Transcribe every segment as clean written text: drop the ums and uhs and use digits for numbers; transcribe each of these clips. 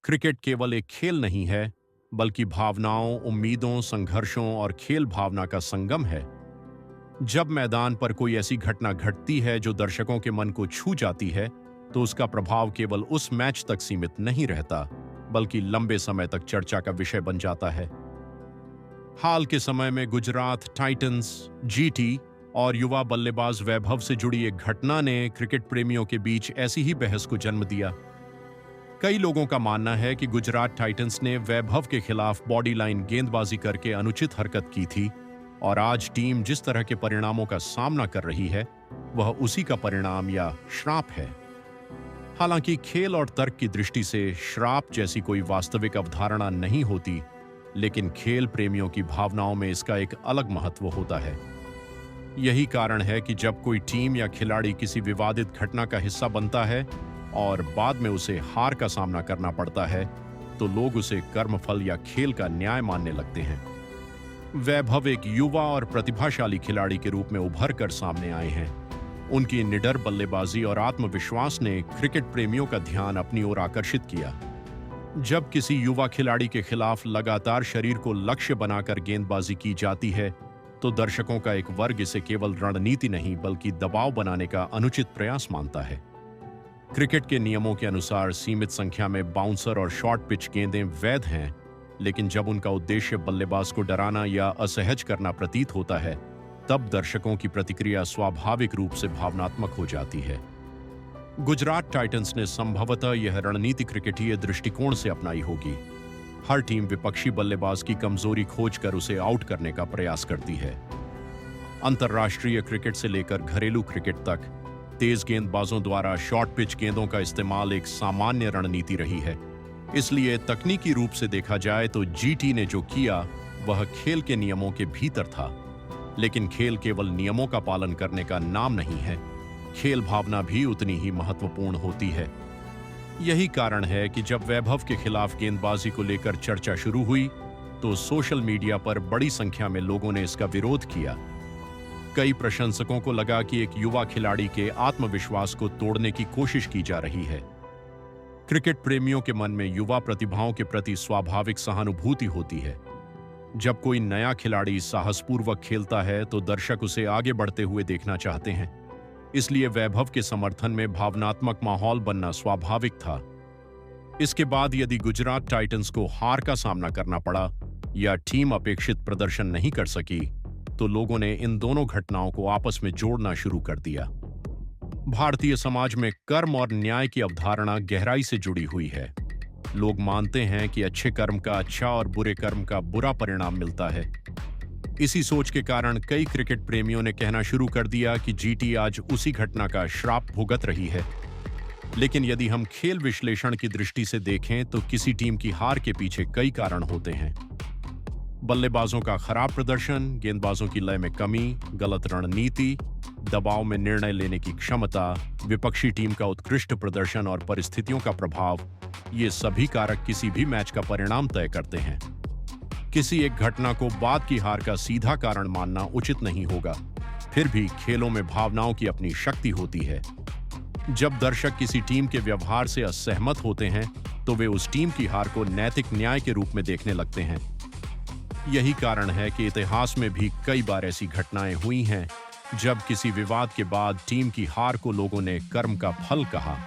Cricket केवल एक खेल नहीं है, बल्कि भावनाओं, उम्मीदों, संघर्षों और खेल भावना का संगम है। जब मैदान पर कोई ऐसी घटना घटती है जो दर्शकों के मन को छू जाती है, तो उसका प्रभाव केवल उस मैच तक सीमित नहीं रहता, बल्कि लंबे समय तक चर्चा का विषय बन जाता है। हाल के समय में गुजरात टाइटंस, जीटी और युवा बल्लेबाज वैभव से जुड़ी एक घटना ने क्रिकेट प्रेमियों के बीच ऐसी ही बहस को जन्म दिया। कई लोगों का मानना है कि गुजरात टाइटंस ने वैभव के खिलाफ बॉडी लाइन गेंदबाजी करके अनुचित हरकत की थी और आज टीम जिस तरह के परिणामों का सामना कर रही है, वह उसी का परिणाम या श्राप है। हालांकि खेल और तर्क की दृष्टि से श्राप जैसी कोई वास्तविक अवधारणा नहीं होती, लेकिन खेल प्रेमियों की भावनाओं में इसका एक अलग महत्व होता है। यही कारण है कि जब कोई टीम या खिलाड़ी किसी विवादित घटना का हिस्सा बनता है और बाद में उसे हार का सामना करना पड़ता है, तो लोग उसे कर्मफल या खेल का न्याय मानने लगते हैं। वैभव एक युवा और प्रतिभाशाली खिलाड़ी के रूप में उभर कर सामने आए हैं। उनकी निडर बल्लेबाजी और आत्मविश्वास ने क्रिकेट प्रेमियों का ध्यान अपनी ओर आकर्षित किया। जब किसी युवा खिलाड़ी के खिलाफ लगातार शरीर को लक्ष्य बनाकर गेंदबाजी की जाती है, तो दर्शकों का एक वर्ग इसे केवल रणनीति नहीं, बल्कि दबाव बनाने का अनुचित प्रयास मानता है। क्रिकेट के नियमों के अनुसार सीमित संख्या में बाउंसर और शॉर्ट पिच गेंदें वैध हैं, लेकिन जब उनका उद्देश्य बल्लेबाज को डराना या असहज करना प्रतीत होता है, तब दर्शकों की प्रतिक्रिया स्वाभाविक रूप से भावनात्मक हो जाती है। गुजरात टाइटंस ने संभवतः यह रणनीति क्रिकेटीय दृष्टिकोण से अपनाई होगी। हर टीम विपक्षी बल्लेबाज की कमजोरी खोजकर उसे आउट करने का प्रयास करती है। अंतर्राष्ट्रीय क्रिकेट से लेकर घरेलू क्रिकेट तक तेज गेंदबाजों द्वारा शॉर्ट पिच गेंदों का इस्तेमाल एक सामान्य रणनीति रही है। इसलिए तकनीकी रूप से देखा जाए तो जीटी ने जो किया वह खेल के नियमों के भीतर था, लेकिन खेल केवल नियमों का पालन करने का नाम नहीं है। खेल भावना भी उतनी ही महत्वपूर्ण होती है। यही कारण है कि जब वैभव के खिलाफ गेंदबाजी को लेकर चर्चा शुरू हुई, तो सोशल मीडिया पर बड़ी संख्या में लोगों ने इसका विरोध किया। कई प्रशंसकों को लगा कि एक युवा खिलाड़ी के आत्मविश्वास को तोड़ने की कोशिश की जा रही है। क्रिकेट प्रेमियों के मन में युवा प्रतिभाओं के प्रति स्वाभाविक सहानुभूति होती है। जब कोई नया खिलाड़ी साहसपूर्वक खेलता है, तो दर्शक उसे आगे बढ़ते हुए देखना चाहते हैं। इसलिए वैभव के समर्थन में भावनात्मक माहौल बनना स्वाभाविक था। इसके बाद यदि गुजरात टाइटंस को हार का सामना करना पड़ा या टीम अपेक्षित प्रदर्शन नहीं कर सकी, तो लोगों ने इन दोनों घटनाओं को आपस में जोड़ना शुरू कर दिया। भारतीय समाज में कर्म और न्याय की अवधारणा गहराई से जुड़ी हुई है। लोग मानते हैं कि अच्छे कर्म का अच्छा और बुरे कर्म का बुरा परिणाम मिलता है। इसी सोच के कारण कई क्रिकेट प्रेमियों ने कहना शुरू कर दिया कि जीटी आज उसी घटना का श्राप भुगत रही है। लेकिन यदि हम खेल विश्लेषण की दृष्टि से देखें, तो किसी टीम की हार के पीछे कई कारण होते हैं। बल्लेबाजों का खराब प्रदर्शन, गेंदबाजों की लय में कमी, गलत रणनीति, दबाव में निर्णय लेने की क्षमता, विपक्षी टीम का उत्कृष्ट प्रदर्शन और परिस्थितियों का प्रभाव, ये सभी कारक किसी भी मैच का परिणाम तय करते हैं। किसी एक घटना को बाद की हार का सीधा कारण मानना उचित नहीं होगा। फिर भी खेलों में भावनाओं की अपनी शक्ति होती है। जब दर्शक किसी टीम के व्यवहार से असहमत होते हैं, तो वे उस टीम की हार को नैतिक न्याय के रूप में देखने लगते हैं। यही कारण है कि इतिहास में भी कई बार ऐसी घटनाएं हुई हैं जब किसी विवाद के बाद टीम की हार को लोगों ने कर्म का फल कहा।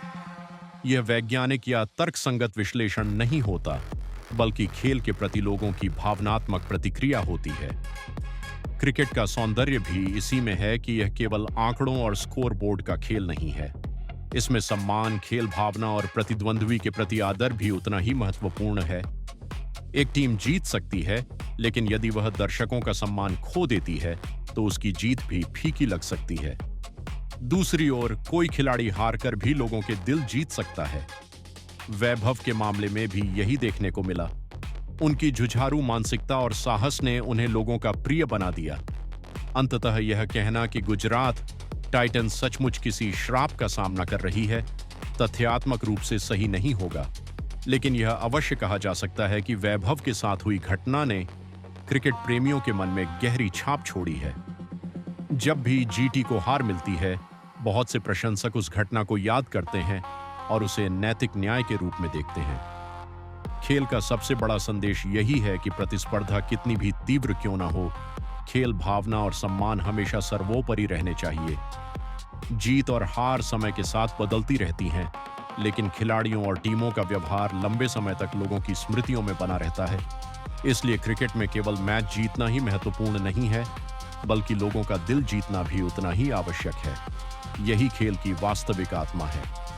यह वैज्ञानिक या तर्कसंगत विश्लेषण नहीं होता, बल्कि खेल के प्रति लोगों की भावनात्मक प्रतिक्रिया होती है। क्रिकेट का सौंदर्य भी इसी में है कि यह केवल आंकड़ों और स्कोर बोर्ड का खेल नहीं है। इसमें सम्मान, खेल भावना और प्रतिद्वंद्वी के प्रति आदर भी उतना ही महत्वपूर्ण है। एक टीम जीत सकती है, लेकिन यदि वह दर्शकों का सम्मान खो देती है, तो उसकी जीत भी फीकी लग सकती है। दूसरी ओर कोई खिलाड़ी हारकर भी लोगों के दिल जीत सकता है। वैभव के मामले में भी यही देखने को मिला। उनकी जुझारू मानसिकता और साहस ने उन्हें लोगों का प्रिय बना दिया। अंततः यह कहना कि गुजरात टाइटंस सचमुच किसी श्राप का सामना कर रही है, तथ्यात्मक रूप से सही नहीं होगा। लेकिन यह अवश्य कहा जा सकता है कि वैभव के साथ हुई घटना ने क्रिकेट प्रेमियों के मन में गहरी छाप छोड़ी है। जब भी जीटी को हार मिलती है, बहुत से प्रशंसक उस घटना को याद करते हैं और उसे नैतिक न्याय के रूप में देखते हैं। खेल का सबसे बड़ा संदेश यही है कि प्रतिस्पर्धा कितनी भी तीव्र क्यों ना हो, खेल भावना और सम्मान हमेशा सर्वोपरि रहने चाहिए। जीत और हार समय के साथ बदलती रहती हैं, लेकिन खिलाड़ियों और टीमों का व्यवहार लंबे समय तक लोगों की स्मृतियों में बना रहता है। इसलिए क्रिकेट में केवल मैच जीतना ही महत्वपूर्ण नहीं है, बल्कि लोगों का दिल जीतना भी उतना ही आवश्यक है। यही खेल की वास्तविक आत्मा है।